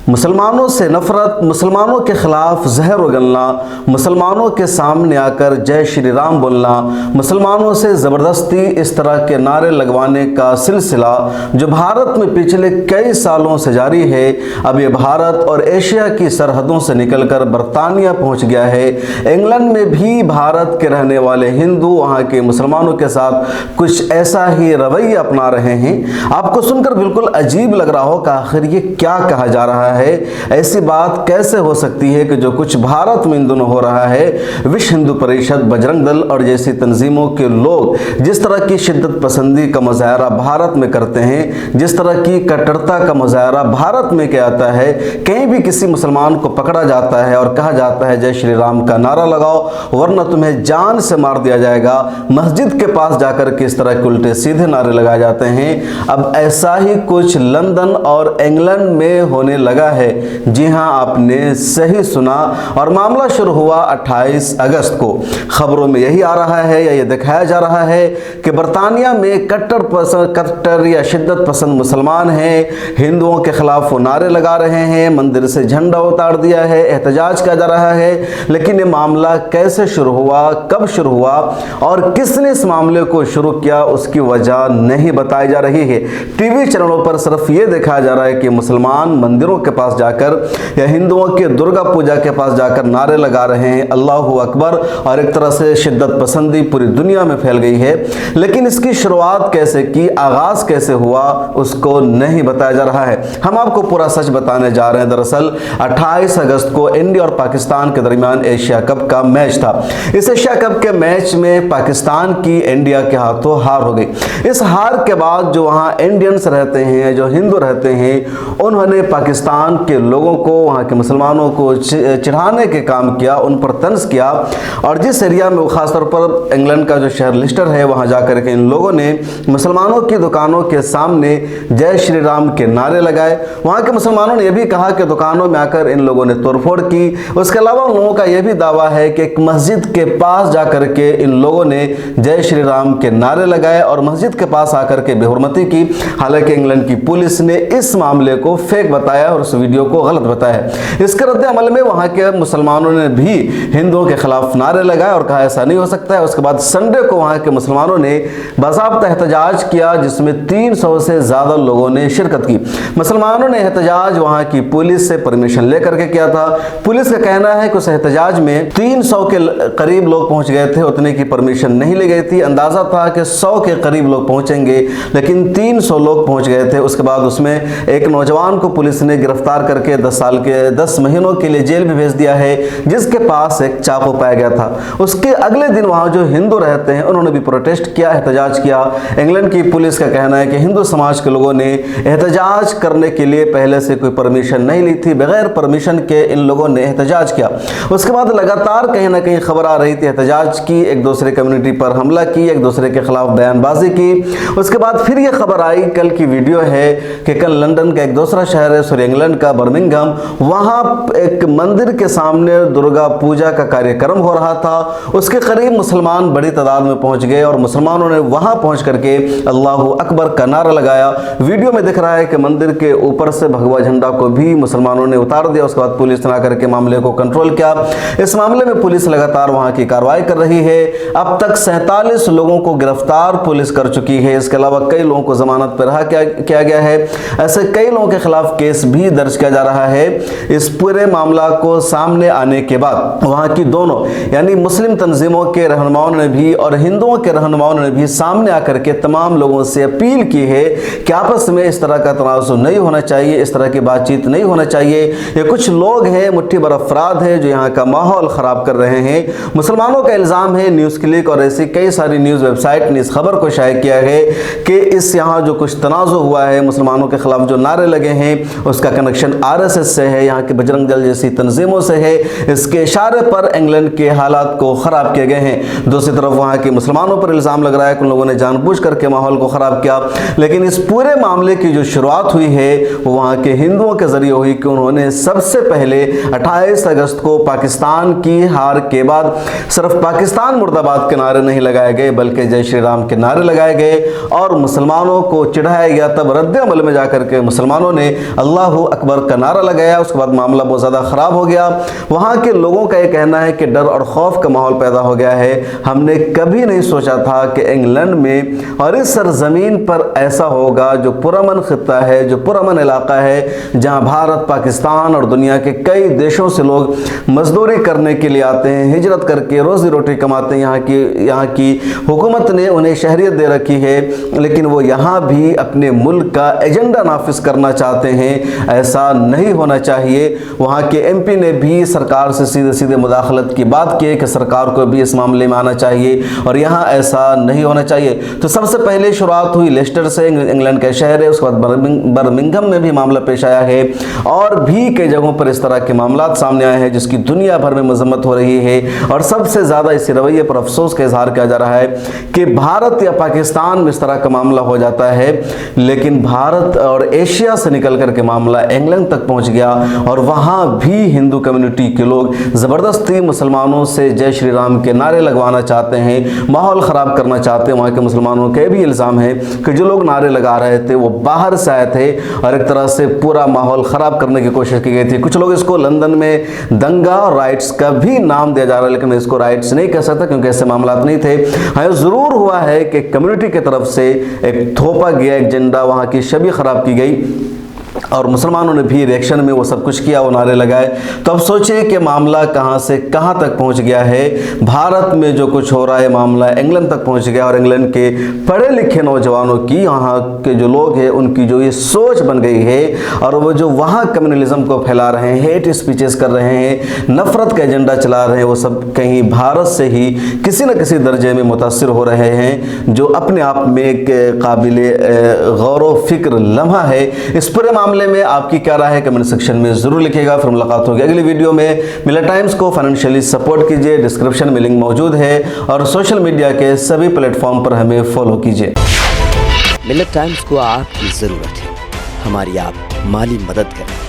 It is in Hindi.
मुसलमानों से नफरत, मुसलमानों के खिलाफ जहर उगलना, मुसलमानों के सामने आकर जय श्री राम बोलना, मुसलमानों से ज़बरदस्ती इस तरह के नारे लगवाने का सिलसिला जो भारत में पिछले कई सालों से जारी है, अब ये भारत और एशिया की सरहदों से निकलकर बरतानिया पहुंच गया है। इंग्लैंड में भी भारत के रहने वाले हिंदू वहां के मुसलमानों के साथ कुछ ऐसा ही रवैया अपना रहे हैं। आपको सुनकर बिल्कुल अजीब लग रहा हो कि आखिर ये क्या कहा जा रहा है। ऐसी बात कैसे हो सकती है कि जो कुछ भारत में इन दिनों हो रहा है, विश्व हिंदू परिषद, बजरंग दल और जैसी तंजीमों के लोग जिस तरह की शिद्दत पसंदी का मुजाहरा भारत में करते हैं, जिस तरह की कट्टरता का मुजाहरा भारत में किया जाता है, कहीं भी किसी मुसलमान को पकड़ा जाता है और कहा जाता है जय श्री राम का नारा लगाओ वरना तुम्हें जान से मार दिया जाएगा। मस्जिद के पास जाकर के इस तरह के उल्टे सीधे नारे लगाए जाते हैं। अब ऐसा ही कुछ लंदन और इंग्लैंड में होने लगा है। जी हां, आपने सही सुना और मामला शुरू हुआ 28 अगस्त को। खबरों में यही आ रहा है या ये दिखाया जा रहा है कि बरतानिया में कट्टर या शिद्दत पसंद मुसलमान हैं, हिंदुओं के खिलाफ वो नारे लगा रहे हैं, मंदिर से झंडा उतार दिया है, एहतजाज किया जा रहा है। लेकिन ये मामला कैसे शुरू हुआ, कब शुरू हुआ और किसने इस मामले को शुरू किया, उसकी वजह नहीं बताई जा रही है। टीवी चैनलों पर सिर्फ ये दिखाया जा रहा है कि मुसलमान मंदिरों के पास जाकर या हिंदुओं के दुर्गा पूजा के पास जाकर नारे लगा रहे हैं अल्लाहू अकबर, और एक तरह से शिद्दत पसंदी पूरी दुनिया में फैल गई है। लेकिन इसकी शुरुआत कैसे की, आगाज कैसे हुआ, उसको नहीं बताया जा रहा है। हम आपको पूरा सच बताने जा रहे हैं। दरअसल 28 अगस्त को इंडिया और पाकिस्तान के दरमियान एशिया कप का मैच था। इस एशिया कप के मैच में पाकिस्तान की इंडिया के हाथों हार हो गई। इस हार के बाद जो वहां इंडियंस रहते हैं, जो हिंदू रहते हैं, उन्होंने पाकिस्तान के लोगों को, वहां के मुसलमानों को चिढ़ाने के काम किया, उन पर तंज किया। और जिस एरिया में, खासतौर पर इंग्लैंड का जो शहर लिस्टर है, वहां जाकर के इन लोगों ने मुसलमानों की दुकानों के सामने जय श्री राम के नारे लगाए। वहां के मुसलमानों ने यह भी कहा कि दुकानों में आकर इन लोगों ने तोड़फोड़ की। उसके अलावा उन लोगों का यह भी दावा है कि एक मस्जिद के पास जाकर के इन लोगों ने जय श्री राम के नारे लगाए और मस्जिद के पास आकर के बेहुरमती की। हालांकि इंग्लैंड की पुलिस ने इस मामले को फेक बताया और उस वीडियो को गलत बताया। इसके रद्द अमल में वहां के मुसलमानों ने भी हिंदुओं के खिलाफ नारे लगाए और कहा ऐसा नहीं हो सकता है। उसके बाद संडे को वहां के मुसलमानों ने बाज़ाब्ता एहतजाज किया जिसमें 300 से ज्यादा लोगों ने शिरकत की। मुसलमानों ने एहतजाज वहां की पुलिस से परमिशन लेकर के किया था। पुलिस का कहना है कि उस एहतजाज में 300 के करीब लोग पहुंच गए थे, उतने की परमिशन नहीं ली गई थी। अंदाजा था कि 100 के करीब लोग पहुंचेंगे, लेकिन 300 लोग पहुंच गए थे। उसके बाद उसमें एक नौजवान को पुलिस ने गिरफ्तार करके 10 महीनों के लिए जेल में भेज दिया है, जिसके पास एक चाकू पाया गया था। उसके अगले दिन वहां जो हिंदू रहते हैं उन्होंने भी प्रोटेस्ट किया, एहतजाज किया। इंग्लैंड की पुलिस का कहना है कि हिंदू समाज के लोगों ने एहतजाज करने के लिए पहले से कोई परमिशन नहीं ली थी, बगैर परमिशन के इन लोगों ने एहतजाज किया। उसके बाद लगातार कहीं ना कहीं खबर आ रही थी एहतजाज की, एक दूसरे कम्युनिटी पर हमला की, एक दूसरे के खिलाफ बयानबाजी की। उसके बाद फिर यह खबर आई, कल की वीडियो है कि कल लंदन का एक दूसरा शहर है, सॉरी इंग्लैंड का बर्मिंघम, वहां एक मंदिर के सामने दुर्गा पूजा का कार्यक्रम हो रहा था। उसके करीब मुसलमान बड़ी तादाद में पहुंच गए और मुसलमानों ने वहां पहुंच करके अल्लाहू अकबर का नारा लगाया। वीडियो में दिख रहा है कि मंदिर के ऊपर से भगवा झंडा को भी मुसलमानों ने उतार दिया। उसके बाद पुलिस ने आकर के मामले को कंट्रोल किया। इस मामले में पुलिस लगातार वहां की कार्रवाई कर रही है। अब तक 47 लोगों को गिरफ्तार पुलिस कर चुकी है। इसके अलावा कई लोगों को जमानत पर रहा किया गया है। ऐसे कई लोगों के खिलाफ केस भी दर्ज किया जा रहा है। इस पूरे मामला को सामने आने के बाद वहां की दोनों यानी मुस्लिम तंजीमों के रहनुमाओं ने भी और हिंदुओं के रहनुमाओं ने भी सामने आकर के तमाम लोगों से अपील की है कि आपस में इस तरह का तनाज़ुर नहीं होना चाहिए, इस तरह की बातचीत नहीं होना चाहिए। ये कुछ लोग हैं, मुट्ठी भर अफराद हैं जो यहाँ का माहौल ख़राब कर रहे हैं। मुसलमानों का इल्ज़ाम है, न्यूज़ क्लिक और ऐसी कई सारी न्यूज़ वेबसाइट ने इस खबर को शाया किया है कि इस यहाँ जो कुछ तनाज़ुर हुआ है, मुसलमानों के खिलाफ जो नारे लगे हैं, उसका कनेक्शन RSS से है, यहाँ के बजरंग दल जैसी तंजीमों से है। इसके इशारे पर इंग्लैंड के हालात को ख़राब किए गए हैं। दूसरी तरफ वहाँ के मुसलमानों पर इल्ज़ाम लग रहा है कि उन लोगों ने जानबूझ करके माहौल को ख़राब किया। लेकिन इस पूरे मामले की जो शुरुआत हुई है वो वहाँ के हिंदुओं के ज़रिए हुई कि उन्होंने सबसे पहले 28 अगस्त को पाकिस्तान की हार के बाद सिर्फ पाकिस्तान मुर्दाबाद के नारे नहीं लगाए गए, बल्कि जय श्री राम के नारे लगाए गए और मुसलमानों को चिढ़ाया गया। तब रद्द अमल में जाकर के मुसलमानों ने अल्लाहू अकबर का नारा लगाया, उसके बाद मामला बहुत ज़्यादा ख़राब हो गया। वहाँ के लोगों का ये कहना है कि डर और खौफ का माहौल पैदा हो गया है। हमने कभी नहीं सोचा था कि इंग्लैंड में और इस सरजमीन पर ऐसा होगा, जो पुरअमन खित्ता है, जो पुरअमन इलाका है, जहाँ भारत, पाकिस्तान और दुनिया के कई देशों से लोग मजदूरी करने के लिए आते हैं, हिजरत करके रोज़ी रोटी कमाते हैं। यहाँ की हुकूमत ने उन्हें शहरियत दे रखी है, लेकिन वो यहाँ भी अपने मुल्क का एजेंडा नाफिज करना चाहते हैं। ऐसा नहीं होना चाहिए। वहाँ के एमपी ने भी सरकार से सीधे सीधे मुदाखलत की बात की कि सरकार को भी इस मामले में आना चाहिए और यहाँ ऐसा नहीं होना चाहिए। तो सबसे पहले शुरुआत हुई लेस्टर से, इंग्लैंड का शहर है। उसके बाद बर्मिंघम में भी मामला पेश आया है और भी कई जगहों पर इस तरह के मामला सामने आए हैं जिसकी दुनिया भर में मजम्मत हो रही है। और सबसे ज़्यादा इस रवैये पर अफसोस का इजहार किया जा रहा है कि भारत या पाकिस्तान में इस तरह का मामला हो जाता है, लेकिन भारत और एशिया से निकल कर के मामला इंग्लैंड तक पहुंच गया और वहाँ भी हिंदू कम्युनिटी के लोग ज़बरदस्ती मुसलमानों से जय श्री राम के नारे लगवाना चाहते हैं, माहौल ख़राब करना चाहते हैं। वहाँ के मुसलमानों के भी इल्ज़ाम है कि जो लोग नारे लगा रहे थे वो बाहर से आए थे और एक तरह से पूरा माहौल ख़राब करने की कोशिश की गई थी। कुछ लोग इसको लंदन में दंगा और राइट्स का भी नाम दिया जा रहा है, लेकिन मैं इसको राइट्स नहीं कह सकता क्योंकि ऐसे मामला नहीं थे। हाँ, ज़रूर हुआ है कि कम्युनिटी की तरफ से एक थोपा गया, एक झंडा, वहाँ की छवि ख़राब की गई और मुसलमानों ने भी रिएक्शन में वो सब कुछ किया, वो नारे लगाए। तो अब सोचिए कि मामला कहाँ से कहाँ तक पहुँच गया है। भारत में जो कुछ हो रहा है मामला इंग्लैंड तक पहुँच गया और इंग्लैंड के पढ़े लिखे नौजवानों की, यहाँ के जो लोग हैं उनकी जो ये सोच बन गई है और वो जो वहाँ कम्युनलिज्म को फैला रहे हैं, हेट स्पीचेस कर रहे हैं, नफ़रत का एजेंडा चला रहे हैं, वो सब कहीं भारत से ही किसी न किसी दर्जे में मुतासिर हो रहे हैं, जो अपने आप में एक काबिल गौर व फिक्र लम्हा है। इस पूरे मामले में आपकी क्या राय है कमेंट सेक्शन में ज़रूर लिखिएगा। फिर मुलाकात होगी अगली वीडियो में। मिलर टाइम्स को फाइनेंशियली सपोर्ट कीजिए, डिस्क्रिप्शन में लिंक मौजूद है और सोशल मीडिया के सभी प्लेटफॉर्म पर हमें फॉलो कीजिए। मिलर टाइम्स को आपकी ज़रूरत है, हमारी आप माली मदद करें।